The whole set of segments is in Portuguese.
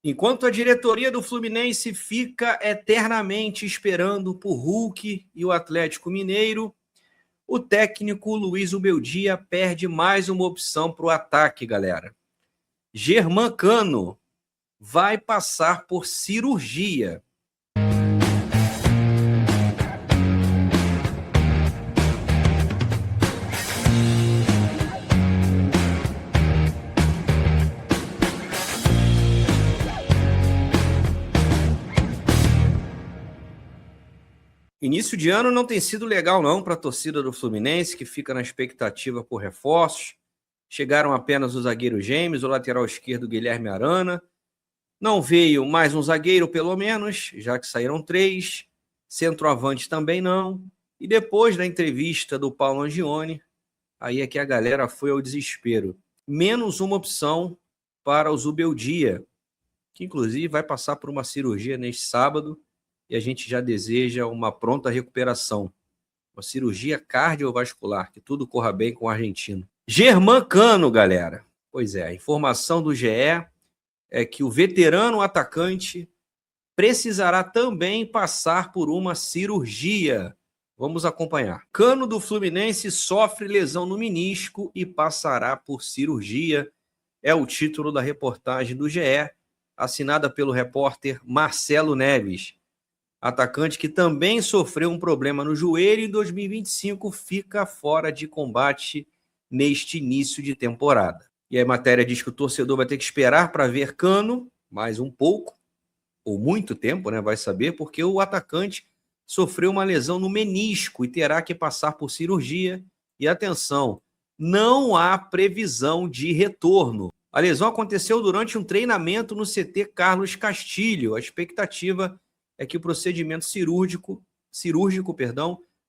Enquanto a diretoria do Fluminense fica eternamente esperando por Hulk e o Atlético Mineiro, o técnico Luiz Ubeldia perde mais uma opção para o ataque, galera. Germancano vai passar por cirurgia. Início de ano não tem sido legal não para a torcida do Fluminense, que fica na expectativa por reforços. Chegaram apenas os zagueiros gêmeos, o lateral esquerdo Guilherme Arana. Não veio mais um zagueiro, pelo menos, já que saíram 3. Centroavante também não. E depois da entrevista do Paulo Angione, aí é que a galera foi ao desespero. Menos uma opção para o Zubeldia, que inclusive vai passar por uma cirurgia neste sábado, e a gente já deseja uma pronta recuperação. Uma cirurgia cardiovascular, que tudo corra bem com o argentino. Germancano, galera. Pois é, a informação do GE é que o veterano atacante precisará também passar por uma cirurgia. Vamos acompanhar. Cano do Fluminense sofre lesão no menisco e passará por cirurgia. É o título da reportagem do GE, assinada pelo repórter Marcelo Neves. Atacante que também sofreu um problema no joelho e em 2025 fica fora de combate neste início de temporada. E a matéria diz que o torcedor vai ter que esperar para ver Cano mais um pouco, ou muito tempo, né? Vai saber, porque o atacante sofreu uma lesão no menisco e terá que passar por cirurgia. E atenção, não há previsão de retorno. A lesão aconteceu durante um treinamento no CT Carlos Castilho. A expectativa é que o procedimento cirúrgico,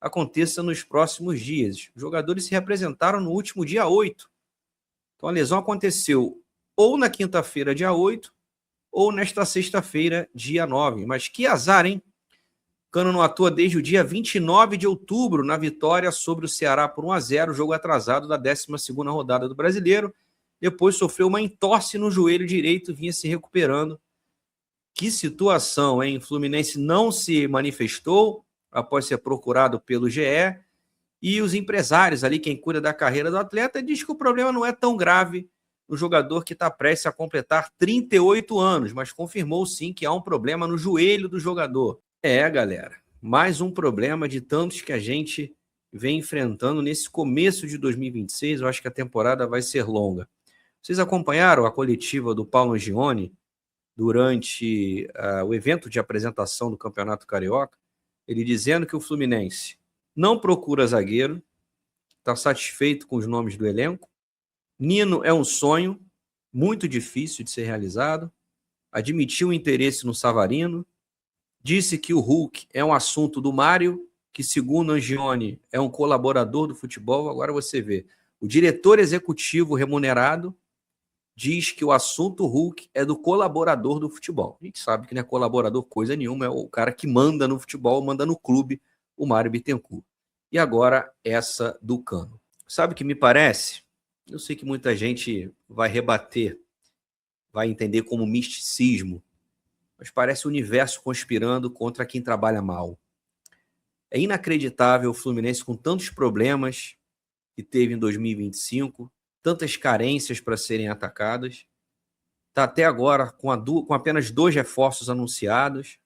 aconteça nos próximos dias. Os jogadores se representaram no último dia 8. Então a lesão aconteceu ou na quinta-feira, dia 8, ou nesta sexta-feira, dia 9. Mas que azar, hein? Cano não atua desde o dia 29 de outubro na vitória sobre o Ceará por 1-0, jogo atrasado da 12ª rodada do Brasileiro. Depois sofreu uma entorse no joelho direito e vinha se recuperando. Que situação, hein? O Fluminense não se manifestou após ser procurado pelo GE, e os empresários ali, quem cuida da carreira do atleta, diz que o problema não é tão grave no jogador que está prestes a completar 38 anos, mas confirmou sim que há um problema no joelho do jogador. É, galera, mais um problema de tantos que a gente vem enfrentando nesse começo de 2026. Eu acho que a temporada vai ser longa. Vocês acompanharam a coletiva do Paulo Angione durante o evento de apresentação do Campeonato Carioca? Ele dizendo que o Fluminense não procura zagueiro, está satisfeito com os nomes do elenco. Nino é um sonho muito difícil de ser realizado. Admitiu o interesse no Savarino. Disse que o Hulk é um assunto do Mário, que segundo Angione é um colaborador do futebol. Agora você vê, o diretor executivo remunerado diz que o assunto Hulk é do colaborador do futebol. A gente sabe que não é colaborador coisa nenhuma, é o cara que manda no futebol, manda no clube, o Mário Bittencourt. E agora essa do Cano. Sabe o que me parece? Eu sei que muita gente vai rebater, vai entender como misticismo, mas parece o universo conspirando contra quem trabalha mal. É inacreditável o Fluminense com tantos problemas que teve em 2025, tantas carências para serem atacadas. Está até agora com apenas 2 reforços anunciados,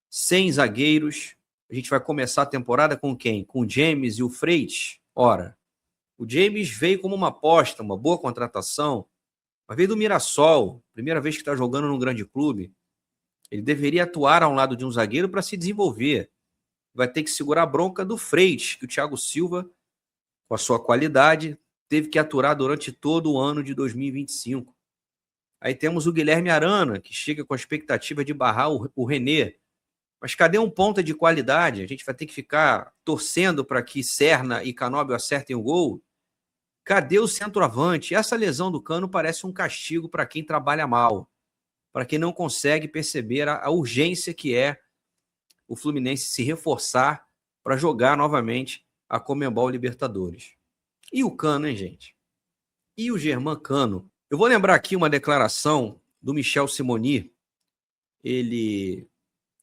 100 zagueiros. A gente vai começar a temporada com quem? Com o James e o Freitas? Ora, o James veio como uma aposta, uma boa contratação, mas veio do Mirassol, primeira vez que está jogando num grande clube. Ele deveria atuar ao lado de um zagueiro para se desenvolver. Vai ter que segurar a bronca do Freitas, que o Thiago Silva, com a sua qualidade, teve que aturar durante todo o ano de 2025. Aí temos o Guilherme Arana, que chega com a expectativa de barrar o René. Mas cadê um ponta de qualidade? A gente vai ter que ficar torcendo para que Serna e Canóbio acertem o gol? Cadê o centroavante? Essa lesão do Cano parece um castigo para quem trabalha mal, para quem não consegue perceber a urgência que é o Fluminense se reforçar para jogar novamente a Conmebol Libertadores. E o Cano, hein, gente? E o Germancano? Eu vou lembrar aqui uma declaração do Michel Simoni, Ele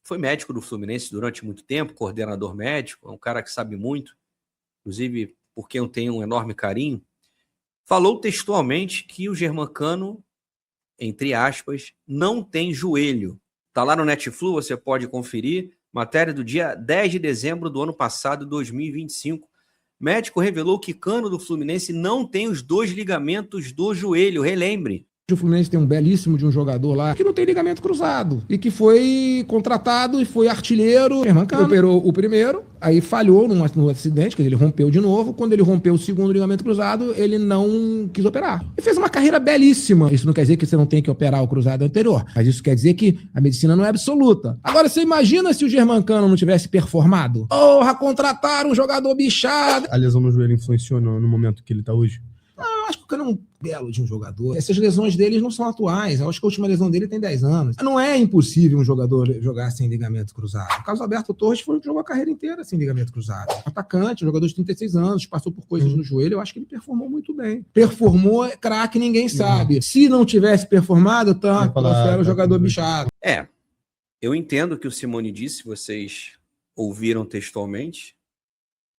foi médico do Fluminense durante muito tempo, coordenador médico, é um cara que sabe muito, inclusive por quem eu tenho um enorme carinho. Falou textualmente que o Germancano, entre aspas, não tem joelho. Está lá no Netflix, você pode conferir. Matéria do dia 10 de dezembro do ano passado, 2025. Médico revelou que Cano do Fluminense não tem os 2 ligamentos do joelho. Relembre. O Fluminense tem um belíssimo de um jogador lá que não tem ligamento cruzado e que foi contratado e foi artilheiro. Germancano operou o primeiro, aí falhou no acidente, quer dizer, ele rompeu de novo. Quando ele rompeu o segundo ligamento cruzado, ele não quis operar. E fez uma carreira belíssima. Isso não quer dizer que você não tem que operar o cruzado anterior, mas isso quer dizer que a medicina não é absoluta. Agora, você imagina se o Germancano não tivesse performado? Porra, contrataram um jogador bichado. A lesão no joelho influenciou no momento que ele tá hoje? Eu acho que o Cano é um belo de um jogador. Essas lesões deles não são atuais. Eu acho que a última lesão dele tem 10 anos. Não é impossível um jogador jogar sem ligamento cruzado. O Carlos Alberto Torres foi que jogou a carreira inteira sem ligamento cruzado. Atacante, jogador de 36 anos, passou por coisas no joelho. Eu acho que ele performou muito bem. Performou, craque, ninguém sabe. Se não tivesse performado, trouxeram o jogador bichado. Eu entendo o que o Simone disse, vocês ouviram textualmente,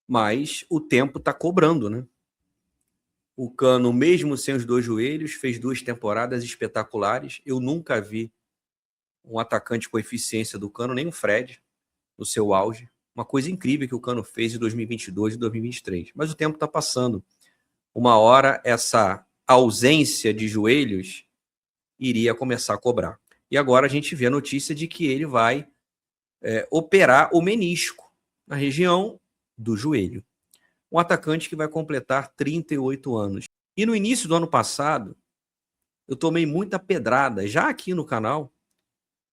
mas o tempo está cobrando, né? O Cano, mesmo sem os 2 joelhos, fez 2 temporadas espetaculares. Eu nunca vi um atacante com eficiência do Cano, nem o Fred, no seu auge. Uma coisa incrível que o Cano fez em 2022 e 2023. Mas o tempo está passando. Uma hora, essa ausência de joelhos iria começar a cobrar. E agora a gente vê a notícia de que ele vai operar o menisco na região do joelho. Um atacante que vai completar 38 anos. E no início do ano passado, eu tomei muita pedrada, já aqui no canal,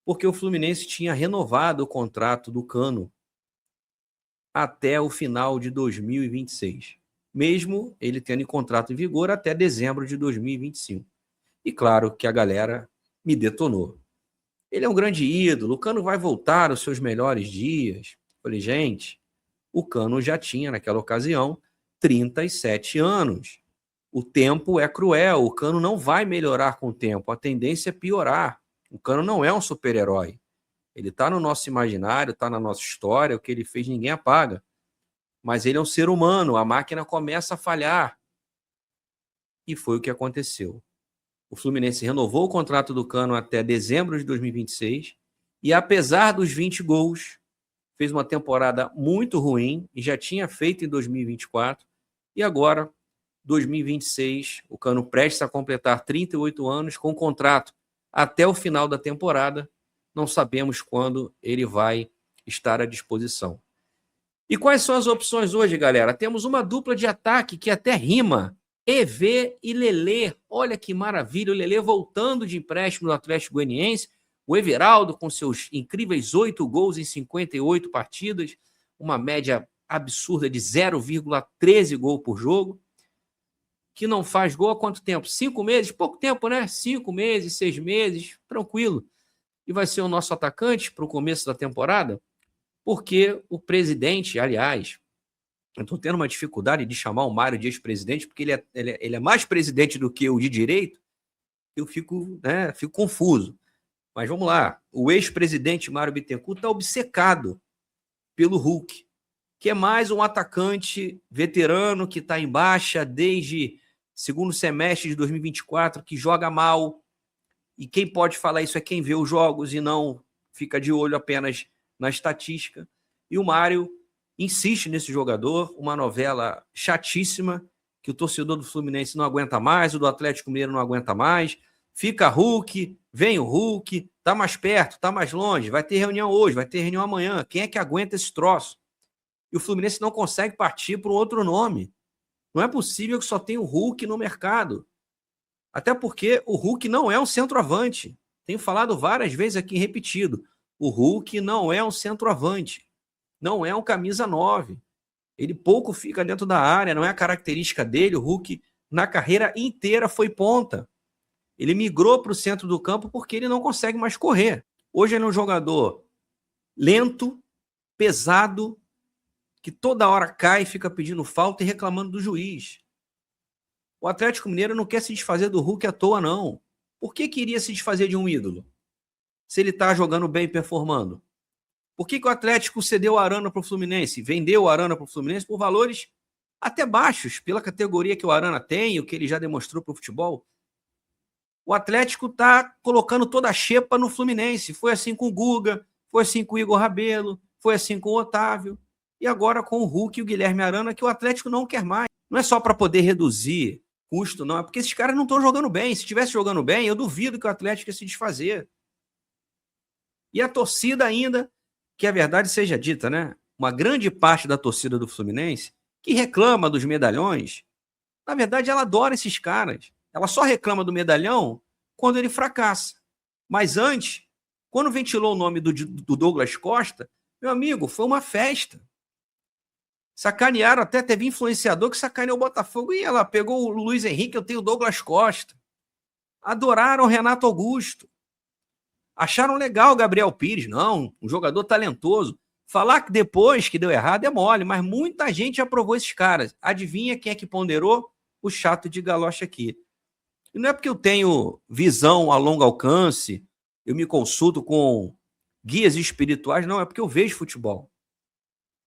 porque o Fluminense tinha renovado o contrato do Cano até o final de 2026, mesmo ele tendo contrato em vigor até dezembro de 2025. E claro que a galera me detonou. Ele é um grande ídolo, o Cano vai voltar aos seus melhores dias. Falei, gente, o Cano já tinha, naquela ocasião, 37 anos. O tempo é cruel, o Cano não vai melhorar com o tempo, a tendência é piorar. O Cano não é um super-herói. Ele está no nosso imaginário, está na nossa história, o que ele fez ninguém apaga. Mas ele é um ser humano, a máquina começa a falhar. E foi o que aconteceu. O Fluminense renovou o contrato do Cano até dezembro de 2026 e, apesar dos 20 gols, fez uma temporada muito ruim e já tinha feito em 2024. E agora, 2026, o Cano prestes a completar 38 anos com contrato até o final da temporada. Não sabemos quando ele vai estar à disposição. E quais são as opções hoje, galera? Temos uma dupla de ataque que até rima. EV e Lelê. Olha que maravilha. O Lelê voltando de empréstimo do Atlético Goianiense. O Everaldo com seus incríveis 8 gols em 58 partidas. Uma média absurda de 0,13 gol por jogo. Que não faz gol há quanto tempo? 5 meses? Pouco tempo, né? 5 meses, 6 meses. Tranquilo. E vai ser o nosso atacante para o começo da temporada? Porque o presidente, aliás, eu estou tendo uma dificuldade de chamar o Mário de ex-presidente, porque ele é mais presidente do que o de direito, eu fico confuso. Mas vamos lá, o ex-presidente Mário Bittencourt está obcecado pelo Hulk, que é mais um atacante veterano que está em baixa desde segundo semestre de 2024, que joga mal, e quem pode falar isso é quem vê os jogos e não fica de olho apenas na estatística. E o Mário insiste nesse jogador, uma novela chatíssima, que o torcedor do Fluminense não aguenta mais, o do Atlético Mineiro não aguenta mais. Fica Hulk, vem o Hulk, tá mais perto, tá mais longe, vai ter reunião hoje, vai ter reunião amanhã. Quem é que aguenta esse troço? E o Fluminense não consegue partir para um outro nome. Não é possível que só tenha o Hulk no mercado. Até porque o Hulk não é um centroavante. Tenho falado várias vezes aqui repetido. O Hulk não é um centroavante. Não é um camisa 9. Ele pouco fica dentro da área, não é a característica dele. O Hulk, na carreira inteira, foi ponta. Ele migrou para o centro do campo porque ele não consegue mais correr. Hoje ele é um jogador lento, pesado, que toda hora cai, fica pedindo falta e reclamando do juiz. O Atlético Mineiro não quer se desfazer do Hulk à toa, não. Por que queria se desfazer de um ídolo? se ele está jogando bem e performando? Por que o Atlético cedeu o Arana para o Fluminense? Vendeu o Arana para o Fluminense por valores até baixos, pela categoria que o Arana tem, o que ele já demonstrou para o futebol. O Atlético está colocando toda a xepa no Fluminense. Foi assim com o Guga, foi assim com o Igor Rabelo, foi assim com o Otávio, e agora com o Hulk e o Guilherme Arana, que o Atlético não quer mais. Não é só para poder reduzir custo, não, é porque esses caras não estão jogando bem. Se estivesse jogando bem, eu duvido que o Atlético ia se desfazer. E a torcida ainda, que a verdade seja dita, né? Uma grande parte da torcida do Fluminense, que reclama dos medalhões, na verdade ela adora esses caras. Ela só reclama do medalhão quando ele fracassa. Mas antes, quando ventilou o nome do Douglas Costa, meu amigo, foi uma festa. Sacanearam, até teve influenciador que sacaneou o Botafogo. E ela pegou o Luiz Henrique, eu tenho o Douglas Costa. Adoraram o Renato Augusto. Acharam legal o Gabriel Pires. Não, um jogador talentoso. Falar que depois que deu errado é mole, mas muita gente aprovou esses caras. Adivinha quem é que ponderou? O chato de galocha aqui. E não é porque eu tenho visão a longo alcance, eu me consulto com guias espirituais, não, é porque eu vejo futebol.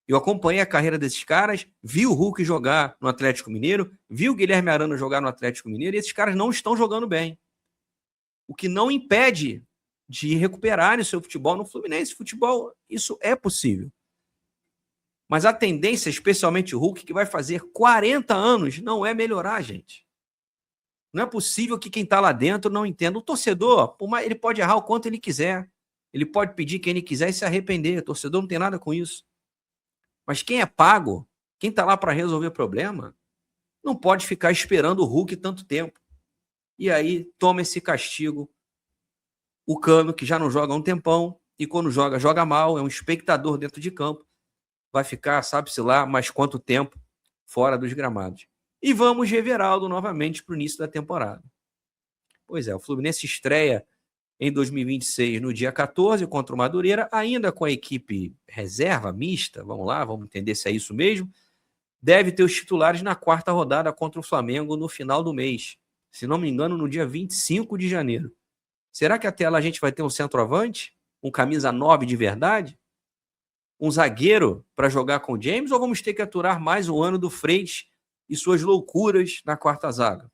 Eu acompanhei a carreira desses caras, vi o Hulk jogar no Atlético Mineiro, vi o Guilherme Arana jogar no Atlético Mineiro, e esses caras não estão jogando bem. O que não impede de recuperarem o seu futebol no Fluminense. Futebol, isso é possível. Mas a tendência, especialmente o Hulk, que vai fazer 40 anos, não é melhorar, gente. Não é possível que quem está lá dentro não entenda. O torcedor, ele pode errar o quanto ele quiser. Ele pode pedir quem ele quiser e se arrepender. O torcedor não tem nada com isso. Mas quem é pago, quem está lá para resolver o problema, não pode ficar esperando o Hulk tanto tempo. E aí toma esse castigo. O Cano, que já não joga há um tempão, e quando joga, joga mal, é um espectador dentro de campo. Vai ficar, sabe-se lá, mais quanto tempo fora dos gramados. E vamos ver Everaldo novamente para o início da temporada. Pois é, o Fluminense estreia em 2026 no dia 14 contra o Madureira, ainda com a equipe reserva, mista, vamos lá, vamos entender se é isso mesmo. Deve ter os titulares na quarta rodada contra o Flamengo no final do mês. Se não me engano, no dia 25 de janeiro. Será que até lá a gente vai ter um centroavante? Um camisa 9 de verdade? Um zagueiro para jogar com o James? Ou vamos ter que aturar mais um ano do Freitas e suas loucuras na quarta zaga?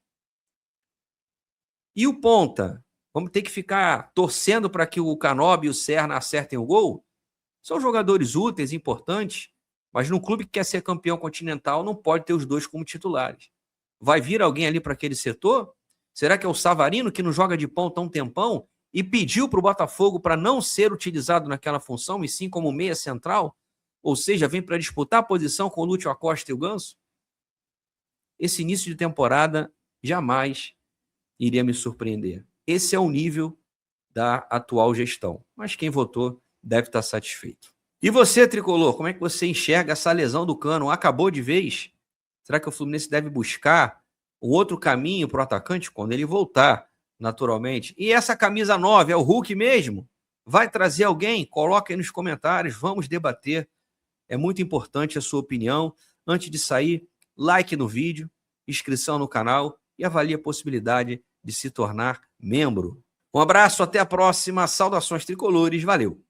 E o ponta? Vamos ter que ficar torcendo para que o Canobi e o Serna acertem o gol? São jogadores úteis, importantes, mas num clube que quer ser campeão continental não pode ter os dois como titulares. Vai vir alguém ali para aquele setor? Será que é o Savarino, que não joga de ponta há um tempão e pediu para o Botafogo para não ser utilizado naquela função, e sim como meia central? Ou seja, vem para disputar a posição com o Lúcio Acosta e o Ganso? Esse início de temporada jamais iria me surpreender. Esse é o nível da atual gestão. Mas quem votou deve estar satisfeito. E você, tricolor, como é que você enxerga essa lesão do Cano? Acabou de vez? Será que o Fluminense deve buscar um outro caminho para o atacante quando ele voltar, naturalmente? E essa camisa 9 é o Hulk mesmo? Vai trazer alguém? Coloca aí nos comentários, vamos debater. É muito importante a sua opinião. Antes de sair, like no vídeo, inscrição no canal e avalie a possibilidade de se tornar membro. Um abraço, até a próxima. Saudações tricolores, valeu!